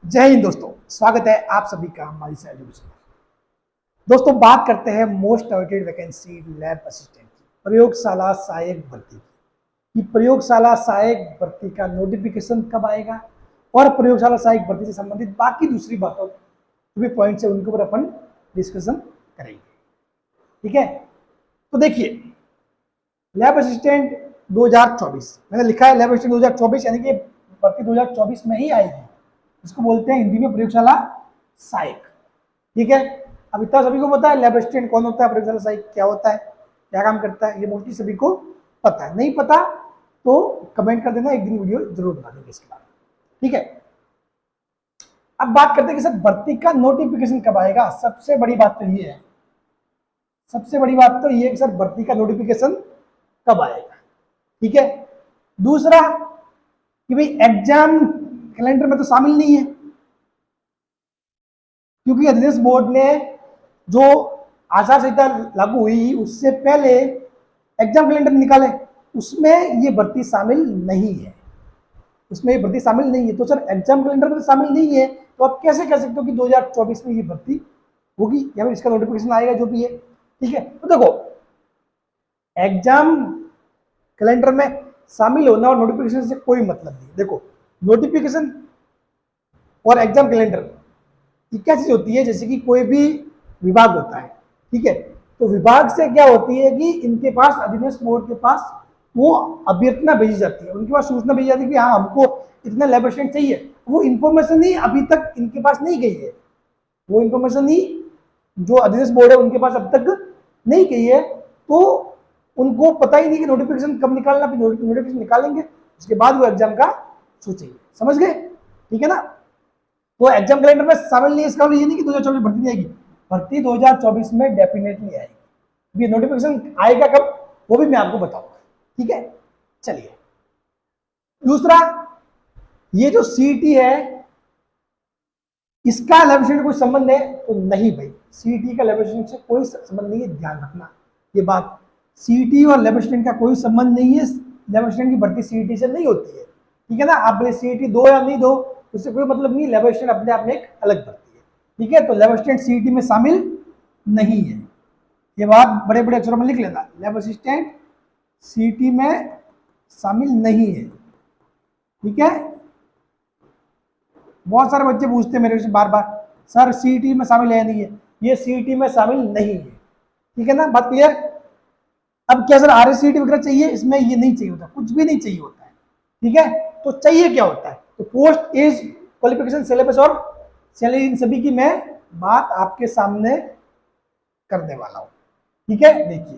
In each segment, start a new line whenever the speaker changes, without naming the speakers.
जय हिंद दोस्तों, स्वागत है आप सभी का हमारी चैनल एजुकेशन। दोस्तों बात करते हैं most awaited vacancy lab assistant की, प्रयोगशाला सहायक भर्ती की। प्रयोगशाला सहायक भर्ती का नोटिफिकेशन कब आएगा और प्रयोगशाला सहायक भर्ती से संबंधित बाकी दूसरी बातों जो भी पॉइंट्स है उनके ऊपर अपन डिस्कशन करेंगे। ठीक है, तो देखिए लैब असिस्टेंट 2024 मैंने लिखा है, लैब असिस्टेंट 2024 यानी कि भर्ती 2024 में ही आएगी। इसको बोलते हैं हिंदी में प्रयोगशाला सहायक। ठीक है, अब इतना सभी को पता है लैब असिस्टेंट कौन होता है, प्रयोगशाला सहायक क्या होता है, क्या काम करता है, ये मोस्टली सभी को पता है। नहीं पता तो कमेंट कर देना, एक दिन वीडियो जरूर बना देंगे इसके बारे में। ठीक है, अब बात करते हैं कि सर भर्ती का नोटिफिकेशन कब आएगा। सबसे बड़ी बात तो ये है, सबसे बड़ी बात तो ये है कि सर भर्ती का नोटिफिकेशन कब आएगा। ठीक है, दूसरा कि भाई एग्जाम कैलेंडर में तो शामिल नहीं है, क्योंकि अधिदेश बोर्ड ने जो आचार संहिता लागू हुई उससे पहले एग्जाम कैलेंडर निकाले, उसमें ये भर्ती शामिल नहीं है, उसमें ये भर्ती शामिल नहीं है। तो सर एग्जाम कैलेंडर में तो शामिल नहीं है, तो आप कैसे कह सकते हो कि 2024 में ये भर्ती होगी या फिर इसका नोटिफिकेशन आएगा जो भी है। ठीक है, तो देखो एग्जाम कैलेंडर में शामिल होना और नोटिफिकेशन से कोई मतलब नहीं। देखो नोटिफिकेशन और एग्जाम कैलेंडर ये क्या चीज होती है, जैसे कि कोई भी विभाग होता है, ठीक है, तो विभाग से क्या होती है कि इनके पास अधिदेश बोर्ड के पास वो अभ्यर्थना भेजी जाती है, उनके पास सूचना भेजी जाती है कि हाँ हमको इतना लैब असिस्टेंट चाहिए। वो इन्फॉर्मेशन ही अभी तक इनके पास नहीं गई है, वो इन्फॉर्मेशन ही जो अधिदेश बोर्ड है उनके पास अब तक नहीं गई है, तो उनको पता ही नहीं कि नोटिफिकेशन कब निकालना। नोटिफिकेशन निकालेंगे उसके बाद वो एग्जाम का सोचेंगे। समझ गए? ठीक है ना, तो एग्जाम कैलेंडर में शामिल नहीं है इसका ये नहीं कि 2024 भर्ती नहीं आएगी, भर्ती 2024 में डेफिनेटली आएगी। ये नोटिफिकेशन आएगा कब वो भी मैं आपको बताऊंगा। ठीक है, चलिए दूसरा, ये जो सीईटी है इसका लैब असिस्टेंट कोई संबंध है तो नहीं भाई, सीईटी का लैब असिस्टेंट से कोई संबंध नहीं है, ध्यान रखना ये बात। सीईटी और लैब असिस्टेंट का कोई संबंध नहीं है, लैब असिस्टेंट की भर्ती सीईटी से नहीं होती है। ठीक है ना, आप भले सीईटी दो या नहीं दो उससे कोई मतलब नहीं, लैब असिस्टेंट अपने आप में एक अलग भर्ती है। ठीक है, तो लैब असिस्टेंट सीईटी में शामिल नहीं है, ये बात बड़े बड़े अक्षरों में लिख लेना, लैब असिस्टेंट सीईटी में शामिल नहीं है। ठीक है, बहुत सारे बच्चे पूछते हैं मेरे से बार बार सर सीईटी में शामिल है नहीं है, ये सीईटी में शामिल नहीं है। ठीक है ना, बात क्लियर? अब क्या सर आरएससीईटी वगैरह चाहिए, इसमें ये नहीं चाहिए होता, कुछ भी नहीं चाहिए होता है। ठीक है, तो चाहिए क्या होता है, तो पोस्ट एज क्वालिफिकेशन सिलेबस और सैलरी, इन सभी की मैं बात आपके सामने करने वाला हूं। ठीक है, देखिए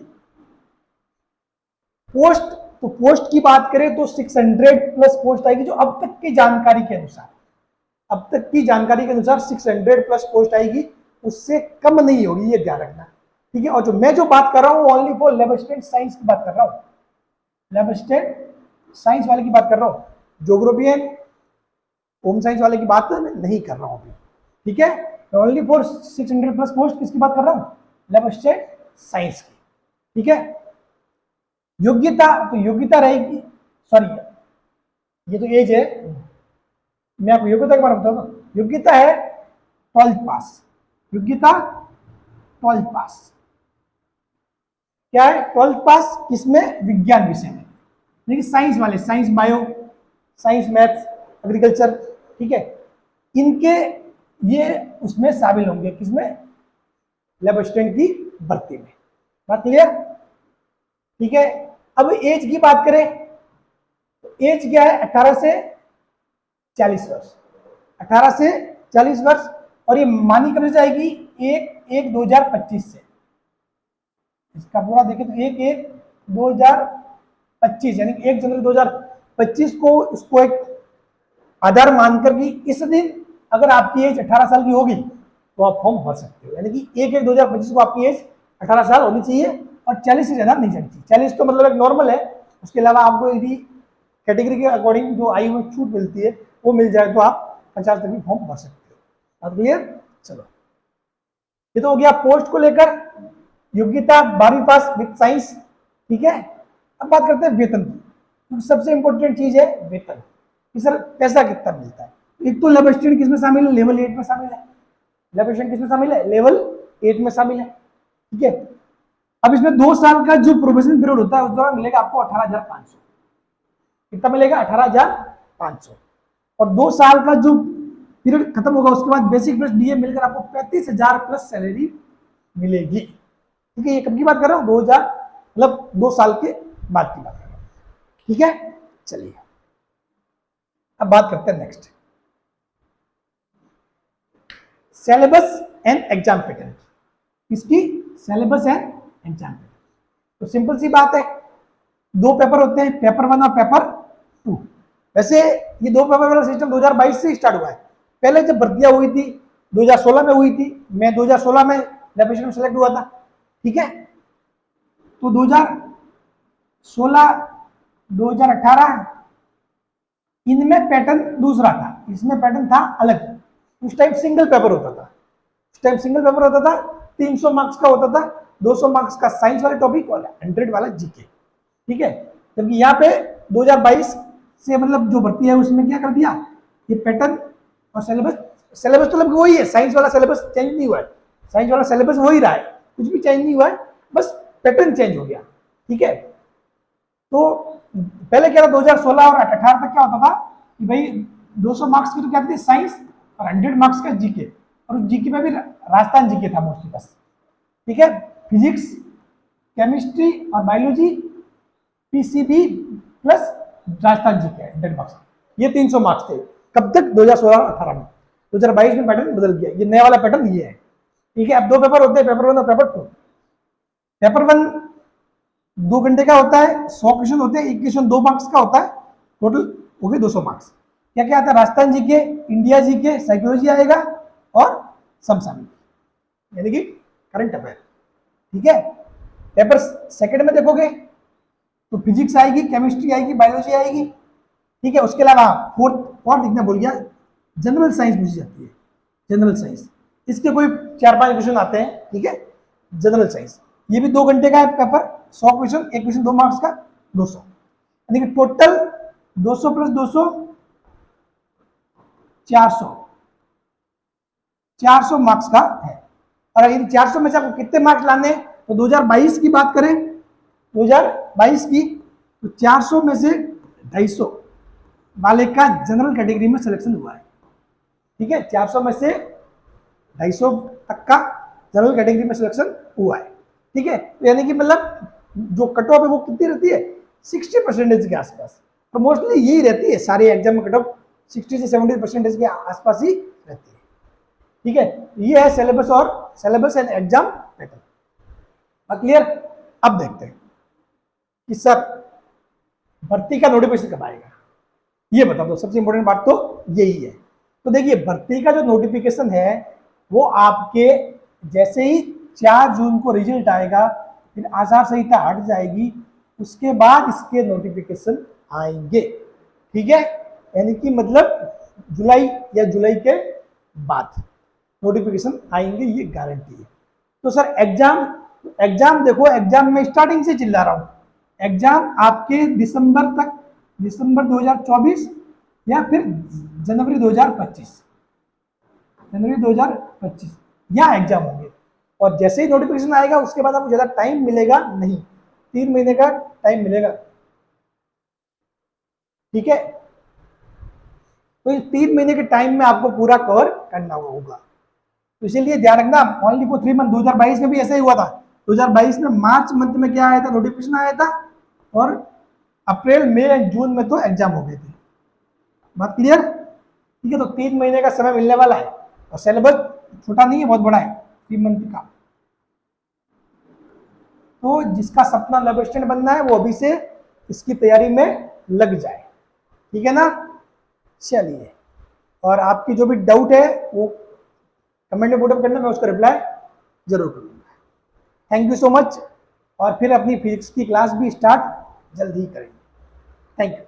पोस्ट, तो पोस्ट की बात करें तो 600 प्लस पोस्ट आएगी, जो अब तक की जानकारी के अनुसार, अब तक की जानकारी के अनुसार 600 प्लस पोस्ट आएगी, उससे कम नहीं होगी, ये ध्यान रखना। ठीक है, और जो मैं जो बात कर रहा हूं only for lab assistant science की बात कर रहा हूं, लैब असिस्टेंट साइंस वाले की बात कर रहा हूं, ज्योग्राफी एंड होम साइंस वाले की बात मैं नहीं कर रहा हूं अभी। ठीक है, ओनली फॉर 600 प्लस पोस्ट किसकी बात कर रहा हूं, लैब असिस्टेंट साइंस की। ठीक है, योग्यता, तो योग्यता रहेगी, सॉरी ये तो एज है, मैं आपको योग्यता के बारे में बताऊंगा। योग्यता है 12th पास, योग्यता 12th पास। क्या है 12th पास, किसमें, विज्ञान विषय में, देखिए साइंस वाले, science bio, science maths, agriculture, ठीक है, इनके ये उसमें शामिल होंगे, किसमें, लैब असिस्टेंट की भर्ती में। बात क्लियर? ठीक है, अब एज की बात करें तो एज क्या है, 18 से 40 वर्ष, 18 से 40 वर्ष, और ये मानी कब से जाएगी, 1/1/2025 से। इसका पूरा देखें तो 1/1/2025 यानी 1 जनवरी 2025 को इसको एक आधार मानकर कि इस दिन अगर आपकी एज 18 साल की होगी तो आप फॉर्म भर सकते हो, यानी कि 1/1/2025 को आपकी एज 18 साल होनी चाहिए और 40 से ज्यादा नहीं जानी चाहिए। 40 तो मतलब एक नॉर्मल है, उसके अलावा आपको यदि कैटेगरी के अकॉर्डिंग जो आयु में छूट मिलती है वो मिल जाए तो आप 50 तक भी फॉर्म भर सकते हो। अब क्लियर? चलो ये तो हो गया पोस्ट को लेकर, योग्यता 12वीं पास विद साइंस। ठीक है, अब बात करते हैं वेतन की, तो सबसे इंपॉर्टेंट चीज है वेतन कि सर पैसा कितना मिलता है। एक तो लैब असिस्टेंट किसमें शामिल है, लेवल 8 में शामिल है। लैब असिस्टेंट किसमें शामिल है, लेवल 8 में शामिल है। ठीक है, अब इसमें 2 साल का जो प्रोबेशन पीरियड होता है उस दौरान मिलेगा आपको 18,500। कितना मिलेगा, 18,500। और 2 साल का जो पीरियड खत्म होगा उसके बाद बेसिक प्लस डीए मिलकर आपको 35,000 प्लस सैलरी मिलेगी। ठीक है, ये कब की बात कर रहा हूँ, 2000 मतलब 2 साल के बाद की बात कर रहा हूँ। ठीक है, चलिए अब बात करते हैं next, syllabus and exam pattern. इसकी सिलेबस एंड एग्जाम पैटर्न, तो सिंपल सी बात है, 2 पेपर होते हैं, पेपर 1 और पेपर 2। वैसे ये 2 पेपर वाला सिस्टम 2022 से स्टार्ट हुआ है। पहले जब भर्तियां हुई थी 2016 में हुई थी, मैं 2016 में लैब में सेलेक्ट हुआ था। ठीक है, तो 2016 2018 इनमें पैटर्न दूसरा था, इसमें पैटर्न था अलग। उस टाइम सिंगल पेपर होता था, उस टाइम सिंगल पेपर होता था, 300 मार्क्स का होता था, 200 मार्क्स का साइंस वाले टॉपिक और 100 वाला जीके। ठीक है, जबकि यहाँ पे 2022 से मतलब जो भर्ती है उसमें क्या कर दिया, ये पैटर्न और सिलेबस तो मतलब वही है, साइंस वाला सिलेबस चेंज नहीं हुआ है, साइंस वाला सिलेबस हो ही रहा है, कुछ भी चेंज नहीं हुआ है, बस पैटर्न चेंज हो गया। ठीक है, तो पहले क्या था, 2016 और 18 तक क्या होता था कि भाई 200 मार्क्स की तो क्या थी साइंस और 100 मार्क्स का जीके, और उस जीके में भी राजस्थान जीके था मोस्टली बस। ठीक है, फिजिक्स, केमिस्ट्री और biology, PCB plus Rajasthan GK 100 marks, ये 300 मार्क्स थे। कब तक, 2016-18 में। 2022 में पैटर्न बदल गया, ये नया वाला पैटर्न ये है। ठीक है, अब 2 पेपर होते हैं, पेपर 1 और पेपर 2। पेपर 1 2 घंटे का होता है, 100 क्वेश्चन होते हैं, एक क्वेश्चन 2 मार्क्स का होता है, टोटल हो गए 200 मार्क्स। क्या क्या आता है, Rajasthan GK, India GK, psychology आएगा और समसामयिक यानी कि करंट अफेयर। ठीक है, पेपर सेकंड में देखोगे तो फिजिक्स आएगी, केमिस्ट्री आएगी, बायोलॉजी आएगी। ठीक है, उसके अलावा फोर्थ लिखना भूल गया, जनरल साइंस पूछी जाती है, जनरल साइंस, इसके कोई 4-5 क्वेश्चन आते हैं। ठीक है, जनरल साइंस ये भी 2 घंटे का है पेपर, 100 क्वेश्चन, एक क्वेश्चन 2 मार्क्स का, 200 यानी कि टोटल 200 प्लस 200 400 मार्क्स का है। और यदि 400 में से आपको कितने मार्क्स लाने हैं, तो 2022 की बात करें, 2022 की, तो 400 में से 250 वाले का जनरल कैटेगरी में सिलेक्शन हुआ है। ठीक है, 400 में से 250 तक का जनरल कैटेगरी में सिलेक्शन हुआ है। ठीक है, तो यानी कि मतलब जो कट ऑफ है वो कितनी रहती है, 60% के आसपास। तो मोस्टली यही रहती है, सारे एग्जाम में कट ऑफ 60 से 70% के आसपास ही रहती है। ठीक है, ये है सिलेबस और syllabus and exam pattern. Clear, अब देखते हैं कि सर भर्ती का नोटिफिकेशन कब आएगा, ये बता दो। सबसे इंपॉर्टेंट बात तो यही है। तो देखिए, भर्ती का जो नोटिफिकेशन है वो आपके जैसे ही 4 जून को रिजल्ट आएगा, फिर आचार संहिता हट जाएगी, उसके बाद इसके नोटिफिकेशन आएंगे। ठीक है, यानी कि मतलब जुलाई या जुलाई के बाद नोटिफिकेशन आएंगे, ये गारंटी है। तो सर एग्जाम देखो, एग्जाम में स्टार्टिंग से चिल्ला रहा हूं, एग्जाम आपके दिसंबर 2024 या फिर जनवरी 2025 यहाँ एग्जाम होंगे। और जैसे ही नोटिफिकेशन आएगा उसके बाद आपको ज्यादा टाइम मिलेगा नहीं, 3 महीने का टाइम मिलेगा। ठीक है, तो इस 3 महीने के टाइम में आपको पूरा कवर करना होगा। तो इसीलिए ध्यान रखना, ओनली फॉर 3 मंथ। 2022 में भी ऐसा ही हुआ था। 2022 में मार्च मंथ में क्या आया था, नोटिफिकेशन आया था, और अप्रैल मई एंड जून में तो एग्जाम हो गए थे। बात क्लियर? ठीक है, तो 3 महीने का समय मिलने वाला है, और सिलेबस छोटा नहीं है, बहुत बड़ा है, 3 मंथ का। तो जिसका सपना लैब असिस्टेंट बनना है वो अभी से इसकी तैयारी में लग जाए। ठीक है ना, चलिए। और आपकी जो भी डाउट है वो कमेंट में पुटअप करना, मैं उसका रिप्लाई जरूर करूंगा। थैंक यू सो मच, और फिर अपनी फिजिक्स की क्लास भी स्टार्ट जल्द ही करेंगे। Thank you.